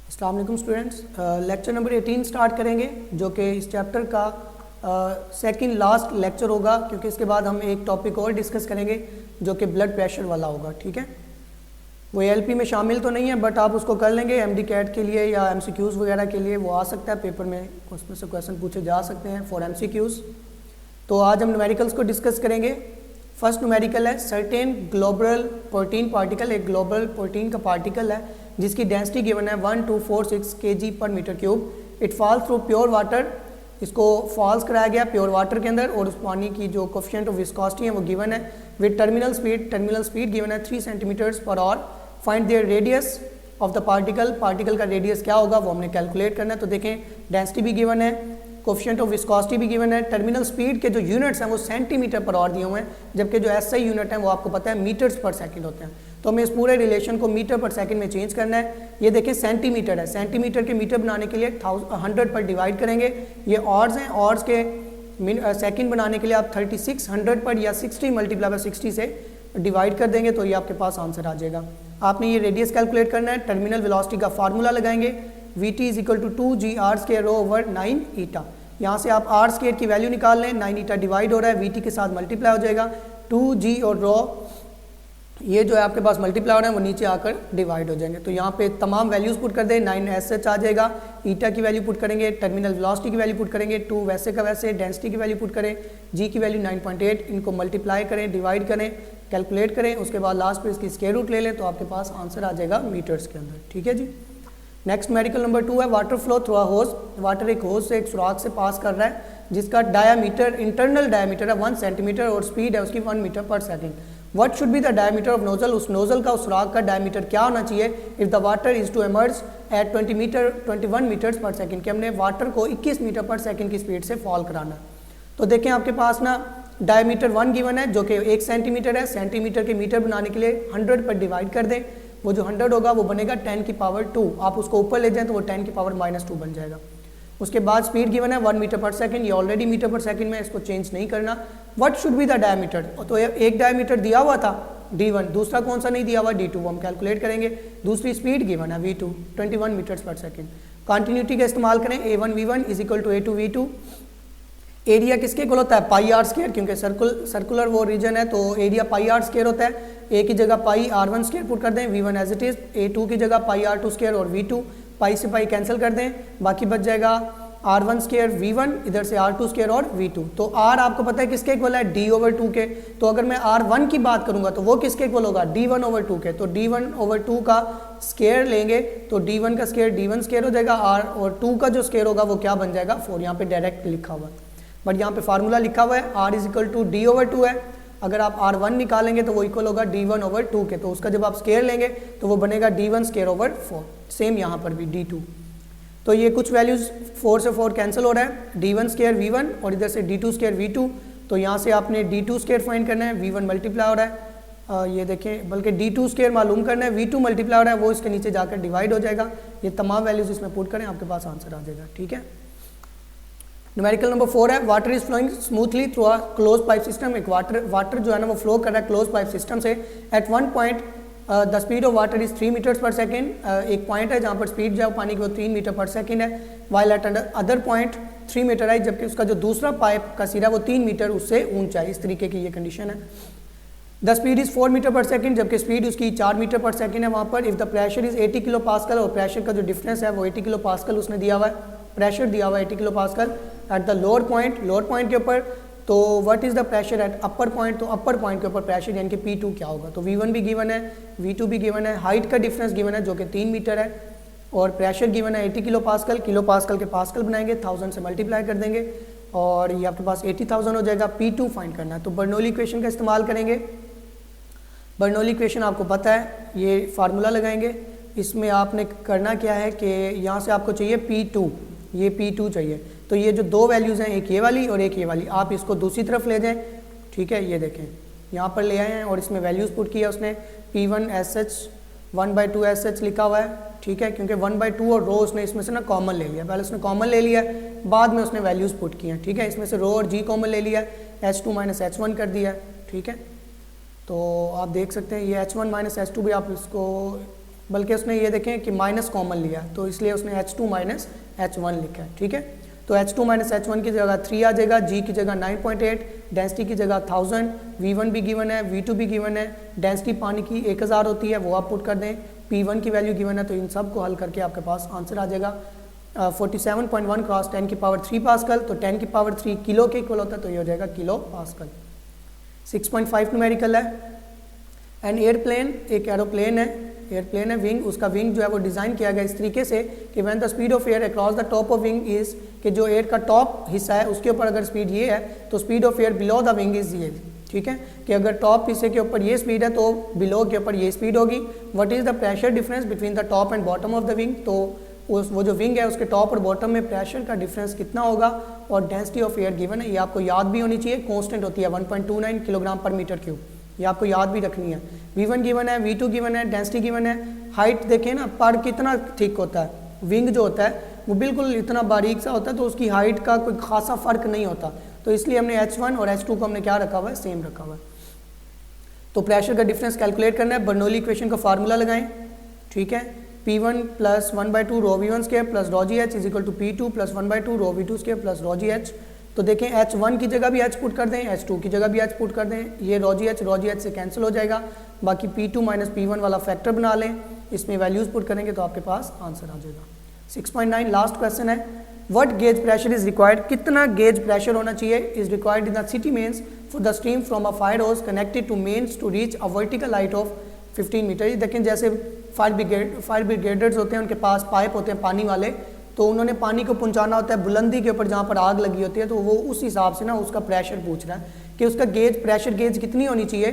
अस्सलाम वालेकुम students, lecture number 18 start करेंगे जो कि इस चैप्टर का सेकंड लास्ट लेक्चर होगा, क्योंकि इसके बाद हम एक टॉपिक और डिस्कस करेंगे जो कि ब्लड प्रेशर वाला होगा। ठीक है, वो एलपी में शामिल तो नहीं है बट आप उसको कर लेंगे। एमडी कैट के लिए या एमसीक्यूज़ वगैरह के लिए वो आ सकता है, पेपर में उसमें से क्वेश्चन पूछे जा सकते हैं फॉर एमसीक्यूज़। तो आज हम न्यूमेरिकल्स को डिस्कस करेंगे। फर्स्ट न्यूमेरिकल है सर्टेन ग्लोबल प्रोटीन पार्टिकल। एक ग्लोबल प्रोटीन का पार्टिकल है जिसकी डेंसिटी गिवन है 1246 kg per metre cube. It falls through pure water. इसको फॉल्स कराया गया प्योर वाटर के अंदर और उस पानी की जो कोफिशिएंट ऑफ विस्कोसिटी है वो गिवन है विद टर्मिनल स्पीड गिवन है 3 centimetres per hour. Find their radius of the particle. Particle का रेडियस क्या होगा वो हमने कैलकुलेट करना है। तो देखें, डेंसिटी भी गिवन है, कोफिशिएंट ऑफ विस्कोसिटी भी गिवन है, टर्मिनल स्पीड के जो यूनिट्स हैं वो सेंटीमीटर पर आवर दिए हुए हैं, जबकि जो एसआई यूनिट है वो आपको पता है मीटर्स पर सेकंड होते हैं। तो हमें इस पूरे रिलेशन को मीटर पर सेकंड में चेंज करना है। ये देखिए सेंटीमीटर है, सेंटीमीटर के मीटर बनाने के लिए 100 पर डिवाइड करेंगे। ये ऑर्ड्स हैं, ऑर्ड्स के सेकंड बनाने के लिए आप 3600 पर या 60 × 60 से डिवाइड कर देंगे तो ये आपके पास आंसर आ जाएगा। आपने ये रेडियस कैलकुलेट करना है। टर्मिनल वेलोसिटी का फार्मूला लगाएंगे, Vt = 2gr²/9 ईटा। यहाँ से आप r² की वैल्यू निकाल लें, 9 ईटा डिवाइड हो रहा है, Vt के साथ मल्टीप्लाई हो जाएगा, 2g और रॉ ये जो है आपके पास मल्टीप्लाई हो रहा है वो नीचे आकर डिवाइड हो जाएंगे। तो यहाँ पे तमाम वैल्यूज़ पुट कर दें, 9 SH आ जाएगा, ईटा की वैल्यू पुट करेंगे, टर्मिनल वेलोसिटी की वैल्यू पुट करेंगे, 2 वैसे का वैसे, डेंसिटी की वैल्यू पुट करें, g की वैल्यू 9.8, इनको मल्टीप्लाई करें, डिवाइड करें, कैलकुलेट करें, उसके बाद लास्ट पे इसकी स्क्वायर रूट ले लें तो आपके पास आंसर आ जाएगा मीटर्स के अंदर। ठीक है जी। नेक्स्ट न्यूमेरिकल नंबर 2 है water flow through a hose. Water एक होज से एक सुराख से पास कर रहा है जिसका डायामीटर, इंटरनल डायामीटर है 1 सेंटीमीटर और स्पीड है उसकी 1 metre per second. What should be the diameter of nozzle. उस नोजल का, उस सुराख का डायमीटर क्या होना चाहिए if the water is to emerge at 21 metres per second, कि हमने वाटर को 21 मीटर पर सेकंड की स्पीड से फॉल कराना है। तो देखें आपके पास ना डायमीटर 1 गिवन है जो कि 1 सेंटीमीटर है। सेंटीमीटर के मीटर बनाने के लिए 100 पर डिवाइड कर दें, वो जो 100 होगा वो बनेगा 10⁻²। आप उसको ऊपर ले जाएं तो वो 10⁻² बन जाएगा। उसके बाद स्पीड गिवन है 1 मीटर पर सेकंड, ये ऑलरेडी मीटर पर सेकंड में, इसको चेंज नहीं करना। What should be the diameter. तो एक डायमीटर दिया हुआ था d1, दूसरा कौन सा नहीं दिया हुआ d2, वो हम कैलकुलेट करेंगे। दूसरी स्पीड गिवन है v2 21 metres per second. Continuity का इस्तेमाल करें, a1v1 = a2v2। एरिया किसके इक्वल होता है πr², क्योंकि सर्कुलर वो रीजन है तो एरिया πr² होता है। a की जगह πr1² पुट कर दें, v1 as it is, a2 की जगह πr2² और v2 पाई से पाई कैंसिल कर दें, बाकी बच जाएगा r1² v1, इधर से r2² और v2। तो r आपको पता है किसके इक्वल है d/2 के। तो अगर मैं r1 की बात करूंगा तो वो किसके इक्वल होगा d1/2 के। तो d1/2 का स्क्वायर लेंगे तो d1 का स्क्वायर d1² हो जाएगा, r और 2 का जो स्क्वायर होगा वो क्या बन जाएगा 4। यहाँ पे डायरेक्ट लिखा हुआ है बट यहाँ पे फार्मूला लिखा हुआ है r = d/2 है। अगर आप r1 निकालेंगे तो वो इक्वल होगा d1/2 के, तो उसका जब आप स्क्वायर लेंगे तो वो बनेगा d1²/4। सेम यहाँ पर भी d2। तो ये कुछ वैल्यूज़ 4 से 4 कैंसिल हो रहा है, d1² v1 और इधर से d2² v2। तो यहाँ से आपने d2² फाइंड करना है, v1 मल्टीप्लाई हो रहा है, ये देखें, बल्कि d2² मालूम करना है, v2 मल्टीप्लाई हो रहा है, वो इसके नीचे जाकर डिवाइड हो जाएगा। ये तमाम वैल्यूज़ इसमें पुट करें, आपके पास आंसर आ जाएगा। ठीक है। न्यूमेरिकल नंबर 4 है water is flowing smoothly through a close pipe system. एक वाटर जो है ना वो फ्लो कर रहा है क्लोज पाइप सिस्टम से। At 1 point the speed of water is 3 metres per second. एक पॉइंट है जहाँ पर स्पीड जो है पानी की वो 3 मीटर पर सेकंड है। While at other point 3 metre है, जबकि उसका जो दूसरा पाइप का सिरा वो 3 मीटर उससे ऊंचा है। इस तरीके की ये कंडीशन है। The speed is 4 metre per second, जबकि स्पीड उसकी 4 मीटर पर सेकंड है वहाँ पर। If the pressure is 80 kPa और प्रेशर का जो डिफरेंस है वो 80 kPa उसने दिया हुआ है, प्रेशर दिया हुआ है 80 kPa at the lower point के ऊपर। तो what is the pressure at upper point. तो अपर पॉइंट के ऊपर प्रेशर यानी कि P2 क्या होगा। तो V1 भी गिवन है, V2 भी गिवन है, हाइट का डिफरेंस गिवन है जो कि 3 मीटर है और प्रेशर गिवन है 80 kPa। किलोपास्कल के पास्कल बनाएंगे, 1000 से मल्टीप्लाई कर देंगे और ये आपके पास 80,000 हो जाएगा। P2 फाइंड करना है तो बर्नौली इक्वेशन का इस्तेमाल करेंगे। बर्नौली इक्वेशन आपको पता है, ये फार्मूला लगाएंगे। इसमें आपने करना क्या है कि यहाँ से आपको चाहिए P2, ये P2 चाहिए। तो ये जो दो वैल्यूज़ हैं, एक ये वाली और एक ये वाली, आप इसको दूसरी तरफ ले जाएं। ठीक है, ये देखें यहाँ पर ले आए हैं और इसमें वैल्यूज़ पुट किया उसने। P1 SH 1/2 SH लिखा हुआ है। ठीक है, क्योंकि 1/2 और रो उसने इसमें से ना कॉमन ले लिया। पहले उसने कॉमन ले लिया, बाद में उसने वैल्यूज़ पुट की हैं। ठीक है, इसमें से रो और g कॉमन ले लिया, H2 - H1 कर दिया। ठीक है, तो आप देख सकते हैं ये H1 - H2 भी आप इसको बल्कि उसने ये देखें कि माइनस कॉमन लिया, तो इसलिए उसने H2 माइनस H1 लिखा है, ठीक है। तो H2 माइनस H1 की जगह 3 आ जाएगा, G की जगह 9.8, डेंसिटी की जगह 1000, V1 भी गिवन है, V2 भी गिवन है, डेंसिटी पानी की 1000 होती है, वो आप पुट कर दें, P1 की वैल्यू गिवन है, तो इन सब को हल करके आपके पास आंसर आ जाएगा 47.1 क्रॉस 10 की पावर 3 पास्कल, तो 10 की पावर 3 किलो के इक्वल होता है, तो ये हो जाएगा किलो पास्कल। 6.5 न्यूमेरिकल है। एन एयरप्लेन, एक एरोप्लेन है, एयरप्लेन है, विंग, उसका विंग जो है वो डिज़ाइन किया गया इस तरीके से कि when the speed of air across the top of wing is, कि जो एयर का टॉप हिस्सा है उसके ऊपर अगर स्पीड ये है तो speed of air below the wing is ये, ठीक है, कि अगर टॉप हिस्से के ऊपर ये स्पीड है तो बिलो के ऊपर ये स्पीड होगी। What is the pressure difference between the top and bottom of the wing, तो वो जो विंग है उसके टॉप और बॉटम में प्रेशर का डिफरेंस कितना होगा, और डेंसिटी ऑफ एयर गिवन है, ये आपको याद भी होनी चाहिए, कांस्टेंट होती है 1.29 किलोग्राम पर मीटर क्यूब, ये आपको याद भी रखनी है। V1 गिवन है, V2 गिवन है, डेंसिटी गिवन है, हाइट देखें ना पर कितना ठीक होता है, विंग जो होता है वो बिल्कुल इतना बारीक सा होता है, तो उसकी हाइट का कोई खासा फर्क नहीं होता, तो इसलिए हमने H1 और H2 को हमने क्या रखा हुआ है, सेम रखा हुआ है। तो प्रेशर का डिफरेंस कैलकुलेट करना है, बर्नौली इक्वेशन का फार्मूला लगाएं, ठीक है, P1 plus 1/2 rho V1 square plus rho GH is equal to P2 plus 1/2 rho V2 square plus rho GH। तो देखें H1 की जगह भी H पुट कर दें, H2 की जगह भी H पुट कर दें, ये रो GH से कैंसिल हो जाएगा, बाकी P2 माइनस P1 वाला फैक्टर बना लें, इसमें वैल्यूज़ पुट करेंगे तो आपके पास आंसर आ जाएगा। 6.9 लास्ट क्वेश्चन है, what gauge pressure is required, कितना गेज प्रेशर होना चाहिए is required in the city mains for the stream from a fire hose connected to mains to reach a vertical height of 15 metre. देखें जैसे fire ब्रिगेडर्स होते हैं, उनके पास pipe होते हैं पानी वाले, तो उन्होंने पानी को पहुंचाना होता है बुलंदी के ऊपर जहाँ पर आग लगी होती है, तो वो उस हिसाब से ना उसका प्रेशर पूछ रहा है कि उसका गेज प्रेशर गेज कितनी होनी चाहिए,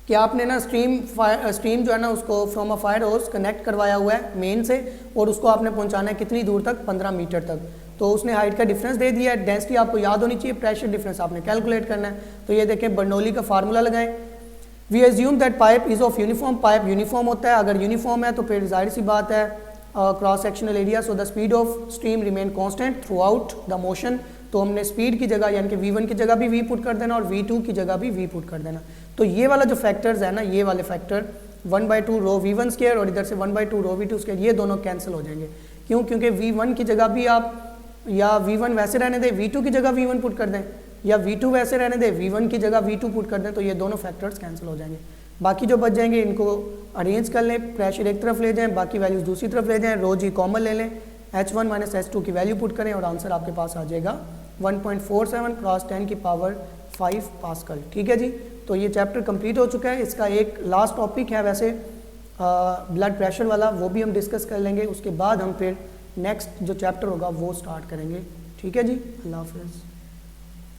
कि आपने ना स्ट्रीम जो है ना उसको from a fire hose connect करवाया हुआ है मेन से, और उसको आपने पहुंचाना है कितनी दूर तक, 15 मीटर तक, तो उसने हाइट का डिफरेंस दे दिया है, डेंसिटी आपको याद होनी चाहिए, प्रेशर डिफरेंस आपने कैलकुलेट करना है। तो ये देखें बर्नौली का फार्मूला लगाएं, we assume that pipe is of uniform, pipe uniform होता है, अगर यूनिफॉर्म है तो फिर जाहिर सी बात है cross sectional area, so the speed of stream remain constant through out the motion, तो हमने स्पीड की जगह यानी कि V1 की जगह भी V पुट कर देना और V2 की जगह भी V पुट कर देना। तो ये वाला जो फैक्टर्स है ना, ये वाले फैक्टर 1/2 रो V1 स्क्वायर और इधर से 1/2 रो V2 स्क्वायर, ये दोनों कैंसिल हो जाएंगे, क्यों, क्योंकि V1 की जगह भी आप या V1 वैसे रहने दें, V2 की जगह V1 पुट कर दें, या V2 वैसे रहने दें, V1 की जगह V2 पुट कर दें, तो ये दोनों फैक्टर्स कैंसिल हो जाएंगे। बाकी जो बच जाएंगे इनको अरेंज कर लें, प्रेशर एक तरफ ले जाएं, बाकी वैल्यूज दूसरी तरफ ले जाएं, रो जी कॉमन ले लें, H1 माइनस H2 की वैल्यू पुट करें और आंसर आपके पास आ जाएगा 1.47 क्रॉस 10 की पावर 5 पास्कल। ठीक है जी, तो ये चैप्टर कंप्लीट हो चुका है। इसका एक लास्ट टॉपिक है वैसे ब्लड प्रेशर वाला, वो भी हम डिस्कस कर लेंगे, उसके बाद हम फिर नेक्स्ट जो चैप्टर होगा वो स्टार्ट करेंगे। ठीक है जी, अल्लाह हाफ़िज़।